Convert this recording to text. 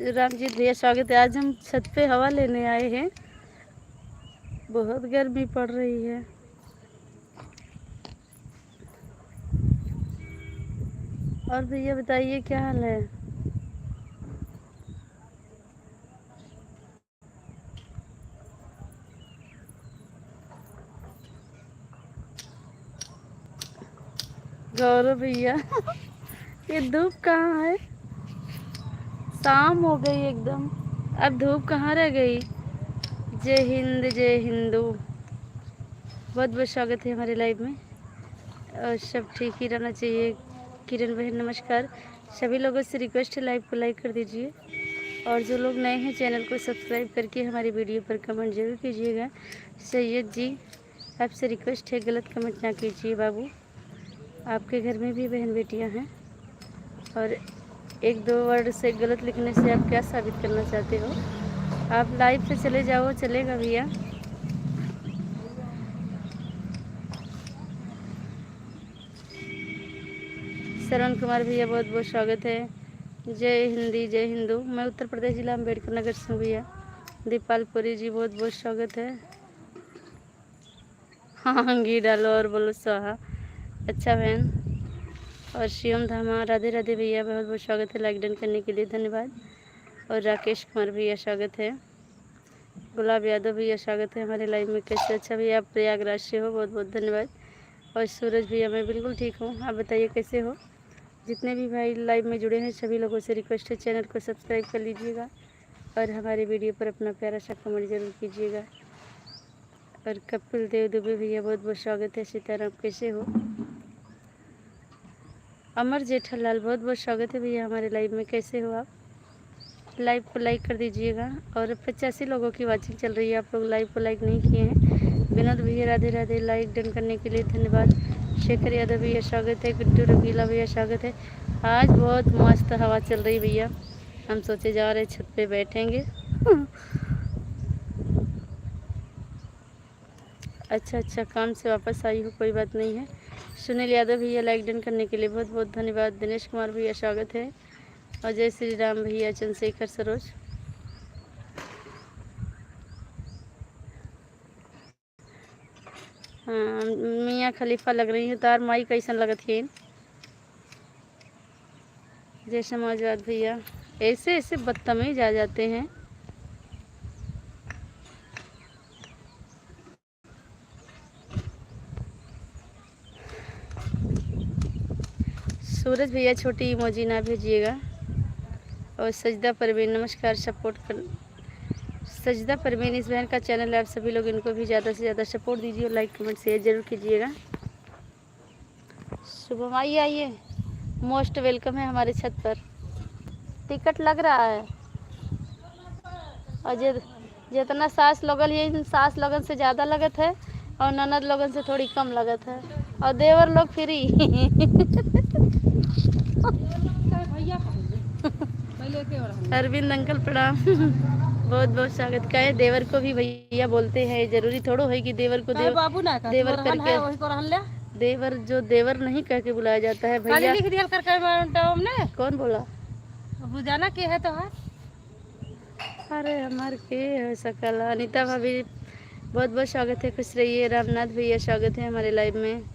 रामजीत भैया स्वागत है। आज हम छत पे हवा लेने आए हैं, बहुत गर्मी पड़ रही है। और भैया बताइए क्या हाल है? गौरव भैया ये धूप कहाँ है? शाम हो गई एकदम, अब धूप कहाँ रह गई। जय हिंद जय हिंदू। बहुत बहुत स्वागत है हमारे लाइव में, और सब ठीक ही रहना चाहिए। किरण बहन नमस्कार। सभी लोगों से रिक्वेस्ट है लाइव को लाइक कर दीजिए, और जो लोग नए हैं चैनल को सब्सक्राइब करके हमारी वीडियो पर कमेंट जरूर कीजिएगा। सैयद जी आपसे रिक्वेस्ट है गलत कमेंट ना कीजिए बाबू, आपके घर में भी बहन बेटियां हैं, और एक दो वर्ड से गलत लिखने से आप क्या साबित करना चाहते हो। आप लाइव पे चले जाओ, चलेगा भैया। श्रवण कुमार भैया बहुत बहुत स्वागत है। जय हिंदी जय हिंदू। मैं उत्तर प्रदेश जिला अम्बेडकर नगर से हूँ भैया। दीपालपुरी जी बहुत बहुत स्वागत है। हाँ घी डालो और बोलो स्वाहा। अच्छा बहन। और शिवम धामा राधे राधे भैया बहुत बहुत स्वागत है, लाइक डन करने के लिए धन्यवाद। और राकेश कुमार भैया स्वागत है। गुलाब यादव भैया स्वागत है हमारे लाइव में। कैसे? अच्छा भैया आप प्रयागराज से हो, बहुत बहुत धन्यवाद। और सूरज भैया मैं बिल्कुल ठीक हूँ, आप बताइए कैसे हो। जितने भी भाई लाइव में जुड़े हैं सभी लोगों से रिक्वेस्ट है चैनल को सब्सक्राइब कर लीजिएगा, और हमारी वीडियो पर अपना प्यारा सा कमेंट जरूर कीजिएगा। और कपिल देव दुबे भैया बहुत बहुत स्वागत है। सीताराम कैसे हो। अमर जेठालाल बहुत बहुत स्वागत है भैया हमारे लाइव में। कैसे हो आप? लाइव को लाइक कर दीजिएगा। और 85 लोगों की वाचिंग चल रही है, आप लोग लाइव को लाइक नहीं किए हैं। विनोद भैया राधे राधे, लाइक डन करने के लिए धन्यवाद। शेखर यादव भैया स्वागत है। गुड्डू रंगीला भैया स्वागत है। आज बहुत मस्त हवा चल रही भैया, हम सोचे जा रहे छत पे बैठेंगे। अच्छा काम से वापस आई हो, कोई बात नहीं है। सुनील यादव भैया लाइक डन करने के लिए बहुत बहुत धन्यवाद। दिनेश कुमार भैया स्वागत है। और जय श्री राम भैया। चंद्रशेखर सरोज। हाँ मियाँ खलीफा लग रही है, तार माई कैसन लगत है। जय समाजवाद भैया। ऐसे ऐसे बदतमीज आ जाते हैं। सूरज भैया छोटी इमोजी ना भेजिएगा। और सजदा परवीन नमस्कार, सपोर्ट कर। सजदा परवीन इस बहन का चैनल है, आप सभी लोग इनको भी ज़्यादा से ज़्यादा सपोर्ट दीजिए और लाइक कमेंट शेयर जरूर कीजिएगा। शुभम आइए आइए, मोस्ट वेलकम है हमारे छत पर। टिकट लग रहा है, और जितना सास लोगन ये सास लोगन से ज़्यादा लगत है, और ननद लोगन से थोड़ी कम लगत है, और देवर लोग फ्री। अरविंद अंकल प्रणाम। बहुत बहुत स्वागत। का है देवर को भी भैया बोलते हैं, जरूरी थोड़ो है कि देवर को देवर करके, देवर जो देवर नहीं कह के बुलाया जाता है भैया। लिख दिया करके कौन बोला? बुझाना के है तो है। अरे हमार के है सकल। अनिता भाभी बहुत बहुत स्वागत है, खुश रहिए। रामनाथ भैया स्वागत है हमारे लाइव में।